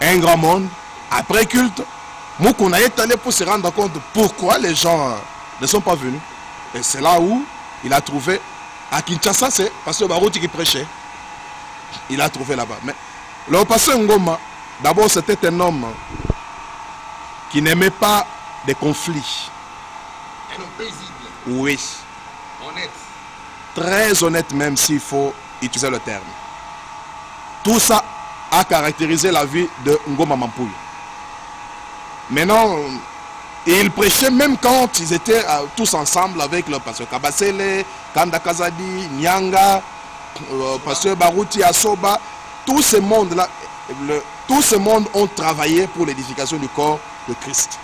un grand monde. Après culte, Mukuna est allé pour se rendre compte de pourquoi les gens ne sont pas venus. Et c'est là où il a trouvé, à Kinshasa, c'est Pasteur Barouti qui prêchait. Il a trouvé là-bas. Mais le Pasteur Ngoma, d'abord c'était un homme qui n'aimait pas des conflits. Un homme paisible. Oui. Honnête. Très honnête même s'il faut utiliser le terme. Tout ça a caractérisé la vie de Ngoma Mampouy. Maintenant, il prêchait même quand ils étaient tous ensemble avec le pasteur Kabasele, Kanda Kazadi, Nyanga, pasteur Barouti, Asoba. Tous ces mondes-là, tous ces mondes ont travaillé pour l'édification du corps de Christ.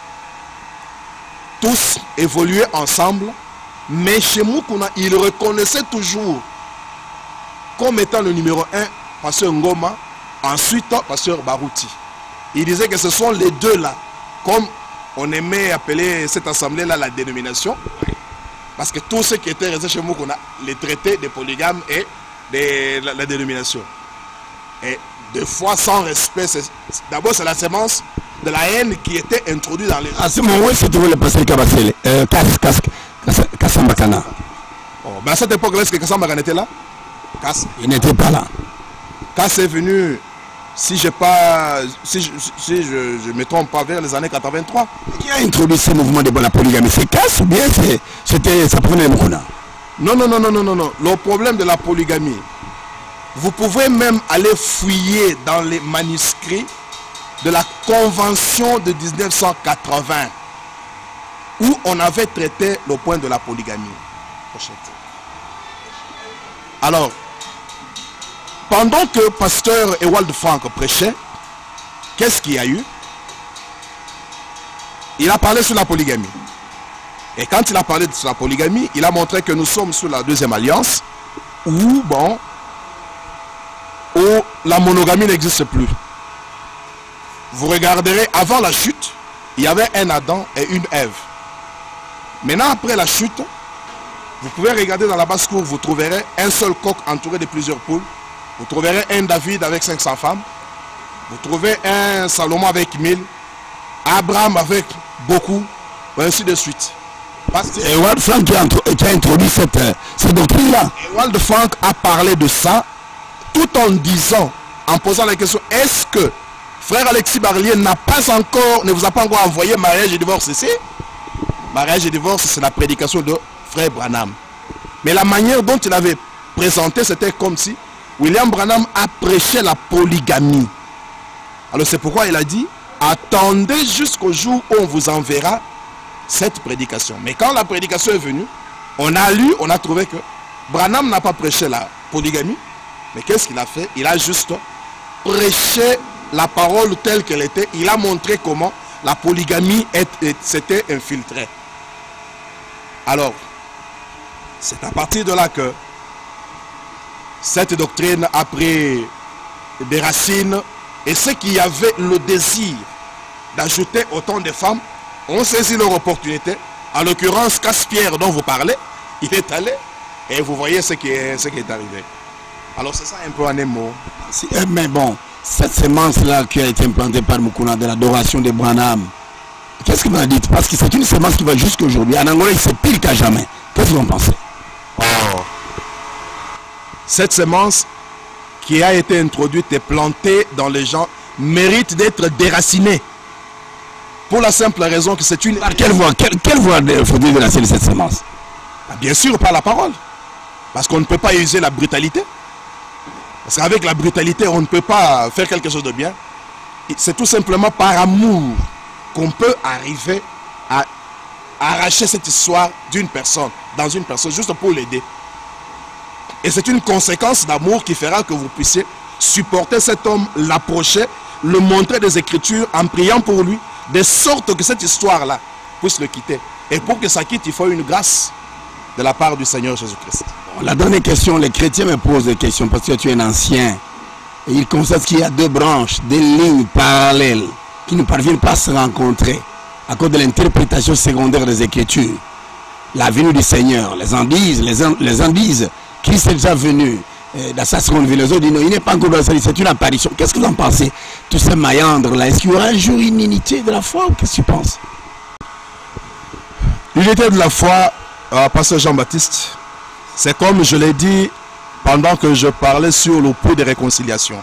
Tous évoluaient ensemble, mais chez Mukuna, il reconnaissait toujours comme étant le numéro 1, pasteur Ngoma, ensuite pasteur Barouti. Il disait que ce sont les deux là, comme on aimait appeler cette assemblée-là la dénomination, parce que tous ceux qui étaient restés chez Mukuna, les traités des polygames et de la dénomination. Et deux fois sans respect, d'abord c'est la sémence de la haine qui était introduite dans les... À ce moment-là, c'est trouvé le pasteur Kabasele, Kassambakana. Oh, ben à cette époque-là, est-ce que Kassambakana était là? Il n'était pas là. Kass est venu, si je me trompe pas, vers les années 83. Qui a introduit ce mouvement de la polygamie? C'est Kass ou bien c'était ça prenait Mukuna? Non. Le problème de la polygamie, vous pouvez même aller fouiller dans les manuscrits de la Convention de 1980 où on avait traité le point de la polygamie. Alors, pendant que pasteur Ewald Frank prêchait, qu'est-ce qu'il y a eu? Il a parlé sur la polygamie. Et quand il a parlé sur la polygamie, il a montré que nous sommes sous la deuxième alliance où, bon, où la monogamie n'existe plus. Vous regarderez, avant la chute, il y avait un Adam et une Ève. Maintenant, après la chute, vous pouvez regarder dans la basse-cour, vous trouverez un seul coq entouré de plusieurs poules. Vous trouverez un David avec 500 femmes. Vous trouvez un Salomon avec 1000. Abraham avec beaucoup. Ainsi de suite. Et Ewald Frank qui a introduit cette doctrine-là. Ewald Frank a parlé de ça tout en disant, en posant la question, est-ce que frère Alexis Barlier ne vous a pas encore envoyé mariage et divorce ici? Mariage et divorce, c'est la prédication de frère Branham. Mais la manière dont il avait présenté, c'était comme si William Branham a prêché la polygamie. Alors c'est pourquoi il a dit, attendez jusqu'au jour où on vous enverra cette prédication. Mais quand la prédication est venue, on a lu, on a trouvé que Branham n'a pas prêché la polygamie. Mais qu'est-ce qu'il a fait? Il a juste prêché la parole telle qu'elle était. Il a montré comment la polygamie s'était infiltrée. Alors, c'est à partir de là que cette doctrine a pris des racines. Et ceux qui avaient le désir d'ajouter autant de femmes ont saisi leur opportunité. En l'occurrence, Caspierre dont vous parlez, il est allé et vous voyez ce qui est arrivé. Alors c'est ça un peu en un mot. Mais bon, cette semence-là qui a été implantée par Mukuna de l'adoration de Branham, qu'est-ce que vous en dites? Parce que c'est une semence qui va jusqu'à aujourd'hui. En Angola, c'est pire qu'à jamais. Qu'est-ce que vous en pensez? Oh. Cette semence qui a été introduite et plantée dans les gens mérite d'être déracinée. Pour la simple raison que c'est une... Par quelle voie faut-il déraciner cette semence? Bien sûr, par la parole. Parce qu'on ne peut pas user la brutalité. Parce qu'avec la brutalité, on ne peut pas faire quelque chose de bien. C'est tout simplement par amour qu'on peut arriver à arracher cette histoire d'une personne, dans une personne, juste pour l'aider. Et c'est une conséquence d'amour qui fera que vous puissiez supporter cet homme, l'approcher, le montrer des Écritures en priant pour lui, de sorte que cette histoire-là puisse le quitter. Et pour que ça quitte, il faut une grâce de la part du Seigneur Jésus-Christ. La dernière question, les chrétiens me posent des questions parce que tu es un ancien. Et ils constatent qu'il y a deux branches, des lignes parallèles qui ne parviennent pas à se rencontrer à cause de l'interprétation secondaire des Écritures. La venue du Seigneur, les gens disent Christ est déjà venu dans sa seconde venue. Les autres disent non, il n'est pas encore dans sa vie, c'est une apparition. Qu'est-ce que vous en pensez? Tous ces maillandres là, est-ce qu'il y aura un jour une unité de la foi ou qu'est-ce que tu penses? L'unité de la foi, Pasteur Jean-Baptiste, c'est comme je l'ai dit pendant que je parlais sur le point de réconciliation.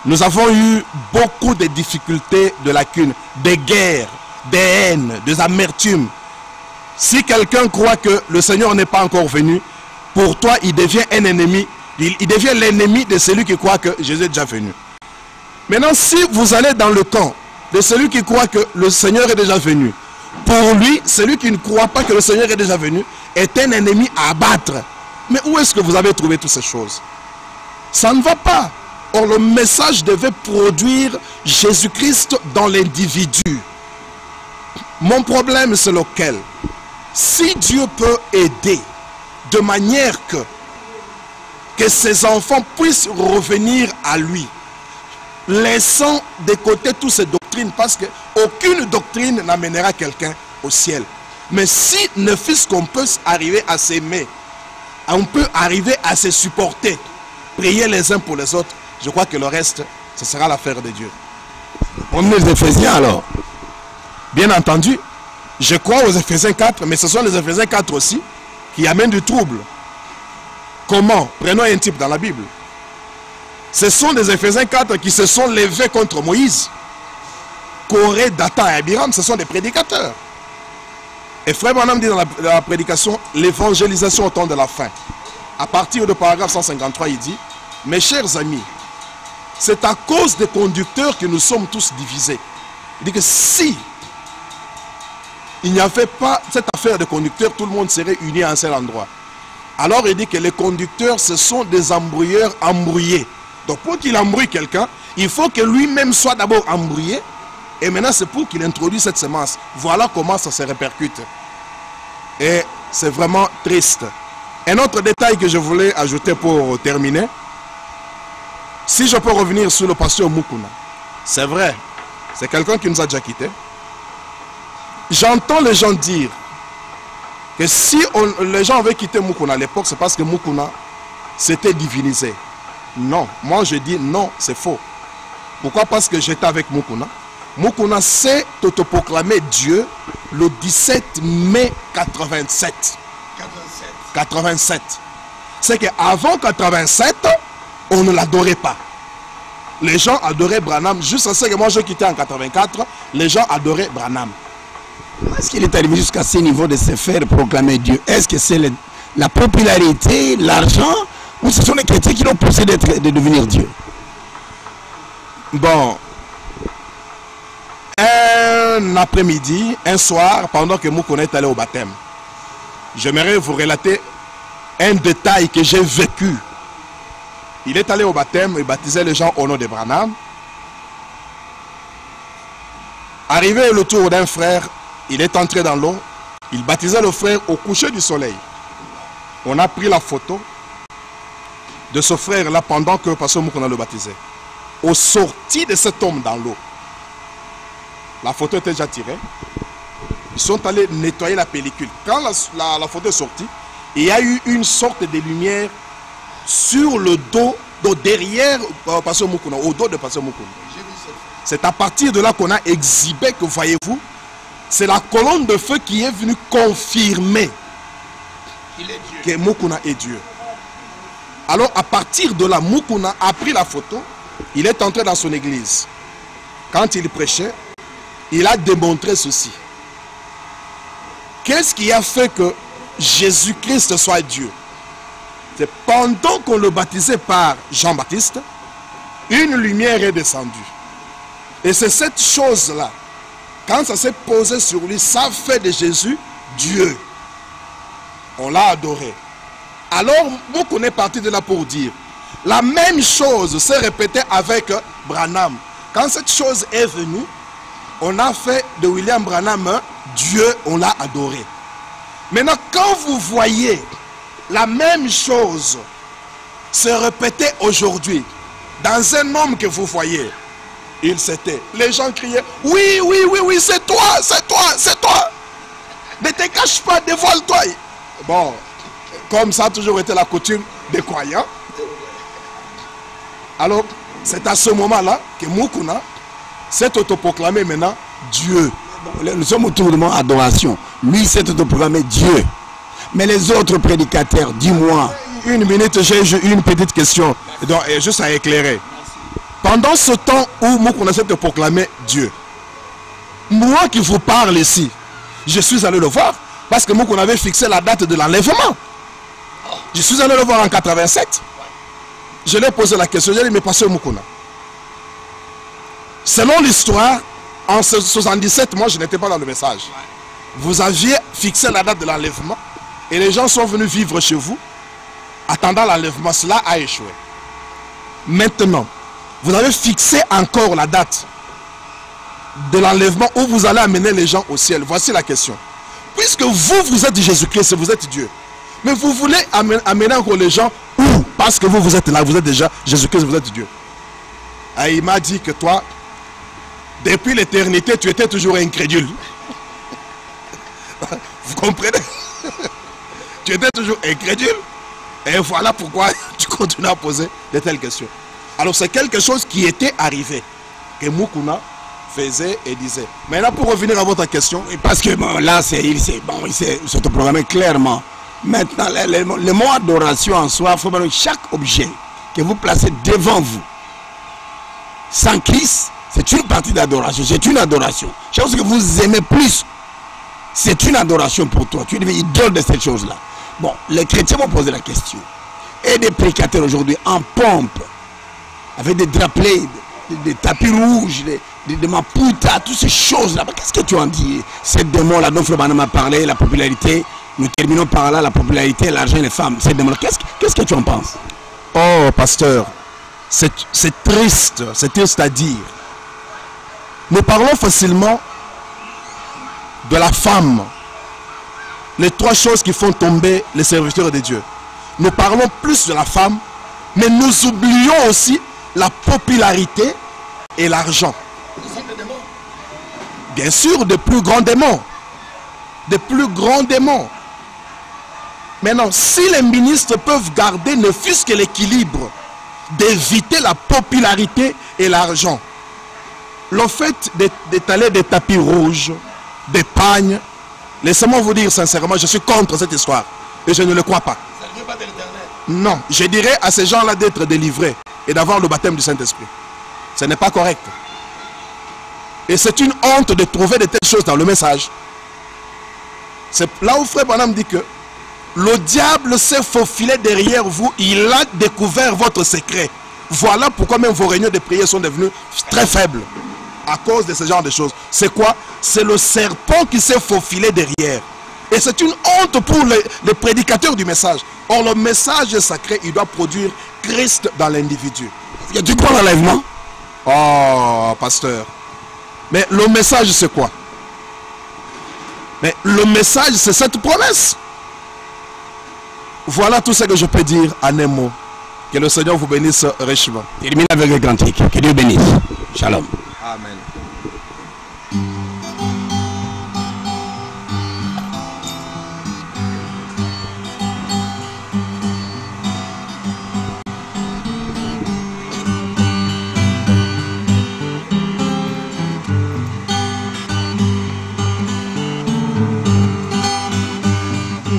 Nous avons eu beaucoup de difficultés, de lacunes, des guerres, des haines, des amertumes. Si quelqu'un croit que le Seigneur n'est pas encore venu, pour toi, il devient un ennemi. Il devient l'ennemi de celui qui croit que Jésus est déjà venu. Maintenant, si vous allez dans le camp de celui qui croit que le Seigneur est déjà venu, pour lui, celui qui ne croit pas que le Seigneur est déjà venu est un ennemi à abattre. Mais où est-ce que vous avez trouvé toutes ces choses? Ça ne va pas. Or, le message devait produire Jésus-Christ dans l'individu. Mon problème, c'est lequel? Si Dieu peut aider de manière que ses enfants puissent revenir à lui, laissant de côté toutes ces doctrines, parce qu'aucune doctrine n'amènera quelqu'un au ciel. Mais si ne fût-ce qu'on peut arriver à s'aimer, on peut arriver à se supporter, prier les uns pour les autres, je crois que le reste, ce sera l'affaire de Dieu. On est les Éphésiens alors? Bien entendu, je crois aux Éphésiens 4, mais ce sont les Éphésiens 4 aussi qui amènent du trouble. Comment? Prenons un type dans la Bible. Ce sont des Éphésiens 4 qui se sont levés contre Moïse. Corée, Dathan et Abiram, ce sont des prédicateurs. Et Frère Branham dit dans la prédication, l'évangélisation au temps de la fin. À partir du paragraphe 153, il dit, mes chers amis, c'est à cause des conducteurs que nous sommes tous divisés. Il dit que si il n'y avait pas cette affaire de conducteurs, tout le monde serait uni à un seul endroit. Alors il dit que les conducteurs, ce sont des embrouilleurs embrouillés. Donc pour qu'il embrouille quelqu'un, il faut que lui-même soit d'abord embrouillé. Et maintenant c'est pour qu'il introduise cette semence. Voilà comment ça se répercute. Et c'est vraiment triste. Un autre détail que je voulais ajouter pour terminer. Si je peux revenir sur le pasteur Mukuna. C'est vrai, c'est quelqu'un qui nous a déjà quittés. J'entends les gens dire que si les gens avaient quitté Mukuna à l'époque, c'est parce que Mukuna s'était divinisé. Non, moi je dis non, c'est faux. Pourquoi? Parce que j'étais avec Mukuna. Mukuna s'est autoproclamé Dieu le 17 mai 87. 87. C'est qu'avant 87, on ne l'adorait pas. Les gens adoraient Branham. Juste ce que moi je quittais en 84, les gens adoraient Branham. Est-ce qu'il est arrivé jusqu'à ce niveau de se faire proclamer Dieu? Est-ce que c'est la popularité, l'argent, ou ce sont les chrétiens qui l'ont poussé de devenir Dieu? Bon, un après-midi, un soir, pendant que Mukuna est allé au baptême, j'aimerais vous relater un détail que j'ai vécu. Il est allé au baptême et baptisait les gens au nom de Branham. Arrivé le tour d'un frère, il est entré dans l'eau, il baptisait le frère au coucher du soleil. On a pris la photo de ce frère-là pendant que Pasteur Mukuna le baptisait. Au sorti de cet homme dans l'eau, la photo était déjà tirée. Ils sont allés nettoyer la pellicule. Quand la photo est sortie, il y a eu une sorte de lumière sur le dos, derrière Pasteur Mukuna, au dos de Pasteur Mukuna. C'est à partir de là qu'on a exhibé que, voyez-vous, c'est la colonne de feu qui est venue confirmer que Mukuna est Dieu. Alors à partir de là, Mukuna a pris la photo, il est entré dans son église. Quand il prêchait, il a démontré ceci. Qu'est-ce qui a fait que Jésus-Christ soit Dieu? C'est pendant qu'on le baptisait par Jean-Baptiste, une lumière est descendue. Et c'est cette chose-là, quand ça s'est posé sur lui, ça fait de Jésus Dieu. On l'a adoré. Alors, Mukuna est parti de là pour dire, la même chose s'est répétée avec Branham. Quand cette chose est venue, on a fait de William Branham Dieu, on l'a adoré. Maintenant, quand vous voyez la même chose se répéter aujourd'hui dans un homme que vous voyez, il s'était. Les gens criaient, oui, oui, oui, oui, c'est toi, c'est toi, c'est toi. Ne te cache pas, dévoile-toi. Bon, comme ça a toujours été la coutume des croyants. Alors, c'est à ce moment-là que Mukuna s'est autoproclamé maintenant Dieu. Nous sommes autour de mon adoration. Lui s'est autoproclamé Dieu. Mais les autres prédicateurs, dis-moi. Une minute, j'ai une petite question. Donc, juste à éclairer. Pendant ce temps où Mukuna s'est proclamé Dieu, moi qui vous parle ici, je suis allé le voir parce que Mukuna avait fixé la date de l'enlèvement. Je suis allé le voir en 87. Je lui ai posé la question, j'ai dit, mais pasteur Mukuna, selon l'histoire, en 77, moi je n'étais pas dans le message. Vous aviez fixé la date de l'enlèvement et les gens sont venus vivre chez vous, attendant l'enlèvement. Cela a échoué. Maintenant, vous avez fixé encore la date de l'enlèvement où vous allez amener les gens au ciel. Voici la question. Puisque vous êtes Jésus-Christ, vous êtes Dieu. Mais vous voulez amener encore les gens où? Parce que vous êtes là, vous êtes déjà Jésus-Christ, vous êtes Dieu. Et il m'a dit que toi, depuis l'éternité, tu étais toujours incrédule. Vous comprenez? Tu étais toujours incrédule. Et voilà pourquoi tu continues à poser de telles questions. Alors c'est quelque chose qui était arrivé, que Mukuna faisait et disait. Maintenant pour revenir à votre question. Parce que bon, là, il s'est autoprogrammé clairement. Maintenant, le mot adoration en soi, il faut que chaque objet que vous placez devant vous, sans Christ, c'est une partie d'adoration, c'est une adoration. Chaque chose que vous aimez plus, c'est une adoration pour toi. Tu deviens idole de cette chose-là. Bon, les chrétiens vont poser la question. Et des prédicateurs aujourd'hui en pompe, avec des drapelets, des tapis rouges, des maputa, toutes ces choses-là. Qu'est-ce que tu en dis? Ces démons-là dont Frère Branham a parlé, la popularité. Nous terminons par là, la popularité, l'argent et les femmes. Ces démons-là, qu'est-ce que tu en penses? Oh, pasteur, c'est triste à dire. Nous parlons facilement de la femme. Les trois choses qui font tomber les serviteurs de Dieu. Nous parlons plus de la femme, mais nous oublions aussi la popularité et l'argent. Bien sûr, de plus grands démons. De plus grands démons. Maintenant, si les ministres peuvent garder ne fût-ce que l'équilibre d'éviter la popularité et l'argent, le fait d'étaler des tapis rouges, des pagnes, laissez-moi vous dire sincèrement, je suis contre cette histoire et je ne le crois pas. Non, je dirais à ces gens-là d'être délivrés et d'avoir le baptême du Saint-Esprit. Ce n'est pas correct. Et c'est une honte de trouver de telles choses dans le message. C'est là où Frère Branham dit que le diable s'est faufilé derrière vous, il a découvert votre secret. Voilà pourquoi même vos réunions de prière sont devenues très faibles. À cause de ce genre de choses. C'est quoi? C'est le serpent qui s'est faufilé derrière. Et c'est une honte pour les prédicateurs du message. Or, le message sacré, il doit produire Christ dans l'individu. Tu crois l'enlèvement? Oh, pasteur. Mais le message, c'est quoi? Mais le message, c'est cette promesse. Voilà tout ce que je peux dire en un mot. Que le Seigneur vous bénisse richement. Termine avec le cantique. Que Dieu bénisse. Shalom. Amen.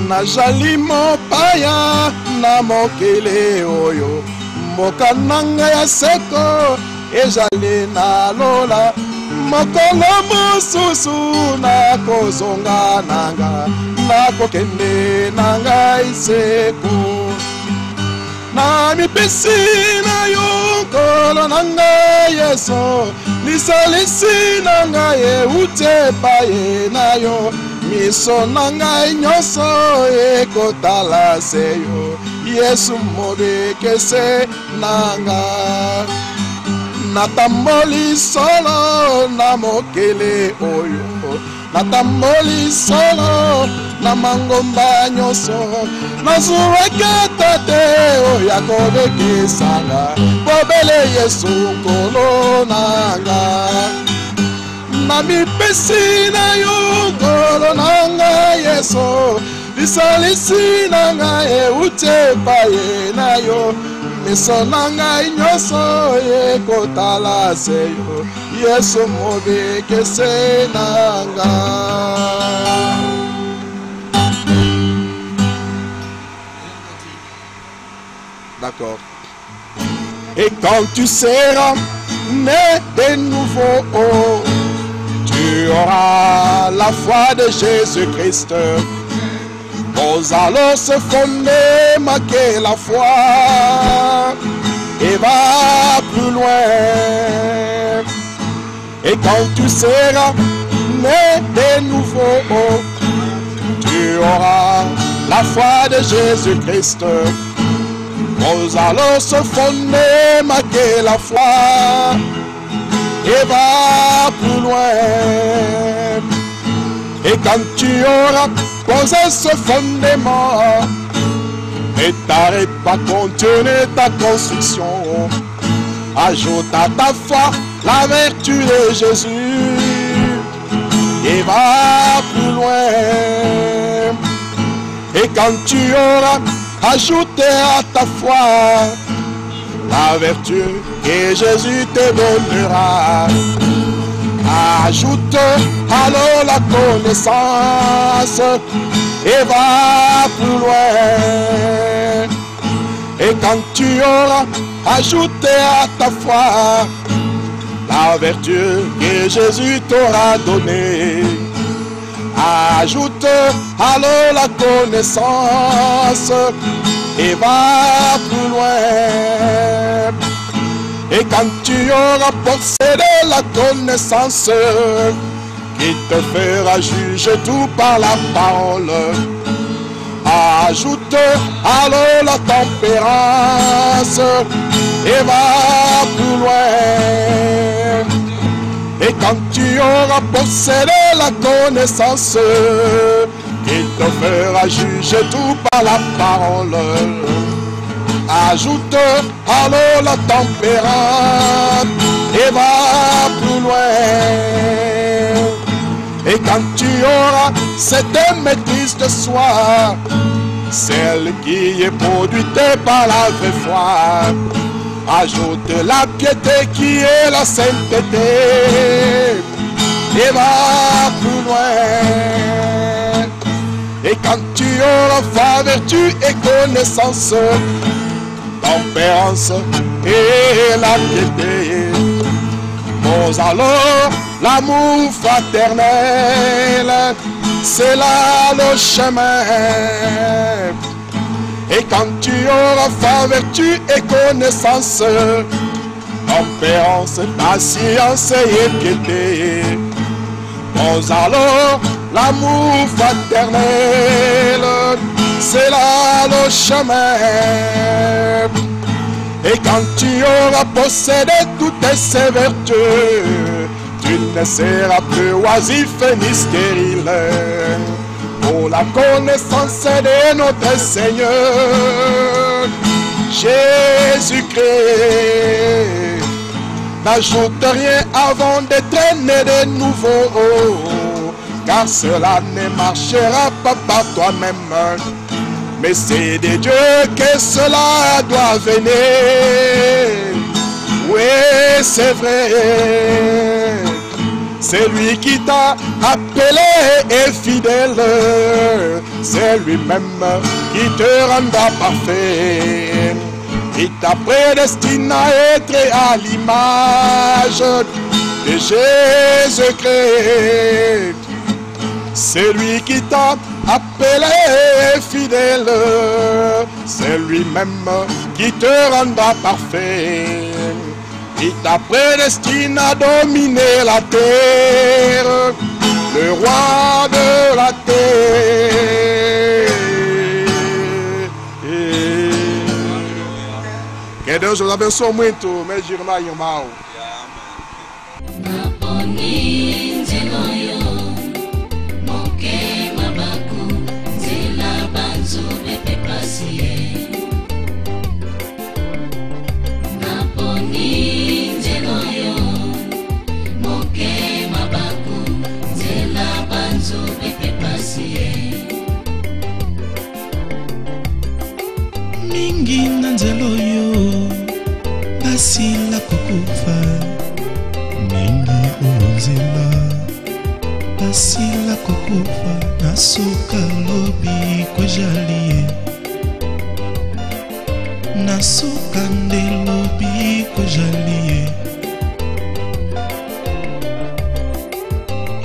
Nazali mopaya na mokili oyo mboka nanga ya seko ezali na lola mokolo mosusu nakozonga nanga nakokende na ngai seko na mipesi na yo nkolo na ngai Yesu lisalisi na ngai euti epai na yo miso na ngai nyonso ekotala se yo Yesu mobekese na ngai natamboli solo na mokili oyo natamboli solo na mangomba nyonso nazuweketa te oyo akobekisanga bobele Yesu nkolo nanga na mipesi na yo nkolo nanga Yesu lisalisi na ngai euti epai na yo miso na ngai nyonso ekotala se yo Yesu mobekese na ngai. D'accord. Et quand tu seras né de nouveau, tu auras la foi de Jésus-Christ. Ose alors se fonder, marquer la foi et va plus loin. Et quand tu seras né de nouveau, tu auras la foi de Jésus-Christ. Ose alors se fonder, marquer la foi et va plus loin. Et quand tu auras posé ce fondement, ne t'arrête pas, continue ta construction. Ajoute à ta foi la vertu de Jésus et va plus loin. Et quand tu auras ajouté à ta foi la vertu que Jésus te donnera, ajoute alors la connaissance et va plus loin. Et quand tu auras ajouté à ta foi la vertu que Jésus t'aura donnée, ajoute alors la connaissance et va plus loin. Et quand tu auras possédé la connaissance qui te fera juger tout par la parole, ajoute alors la tempérance et va plus loin. Et quand tu auras possédé la connaissance qui te fera juger tout par la parole, ajoute alors la tempérance et va plus loin. Et quand tu auras cette maîtrise de soi, celle qui est produite par la vraie foi, ajoute la piété qui est la sainteté et va plus loin. Et quand tu auras fa, vertu et connaissance, tempérance et la piété, pose alors l'amour fraternel, c'est là le chemin. Et quand tu auras fa, vertu et connaissance, tempérance, patience et piété, pose alors l'amour fraternel, c'est là le chemin. Et quand tu auras possédé toutes ces vertus, tu ne seras plus oisif ni stérile. Pour la connaissance de notre Seigneur Jésus-Christ, n'ajoute rien avant d'être né de nouveau, car cela ne marchera pas par toi-même, mais c'est de Dieu que cela doit venir. Oui, c'est vrai, c'est lui qui t'a appelé et fidèle, c'est lui-même qui te rendra parfait. Il t'a prédestiné à être à l'image de Jésus-Christ. C'est lui qui t'a appelé fidèle, c'est lui-même qui te rendra parfait. Il t'a prédestiné à dominer la terre, le roi de la terre. Que Deus os abençoe muito, meu irmão e irmão. Mingi na nzela oyo basila kokufa, mingi oyo nzela basila kokufa, nasuka lobi kojalie, nasuka nde lobi kojalie.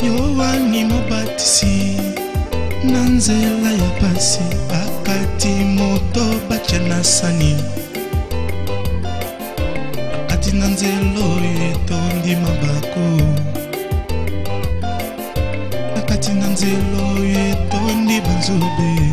Yohani Mobatisi na nzela ya pasi akati moto bacha na sani, akati na nzela oyo etondi mabako, akati na nzela oyo etondi banzube.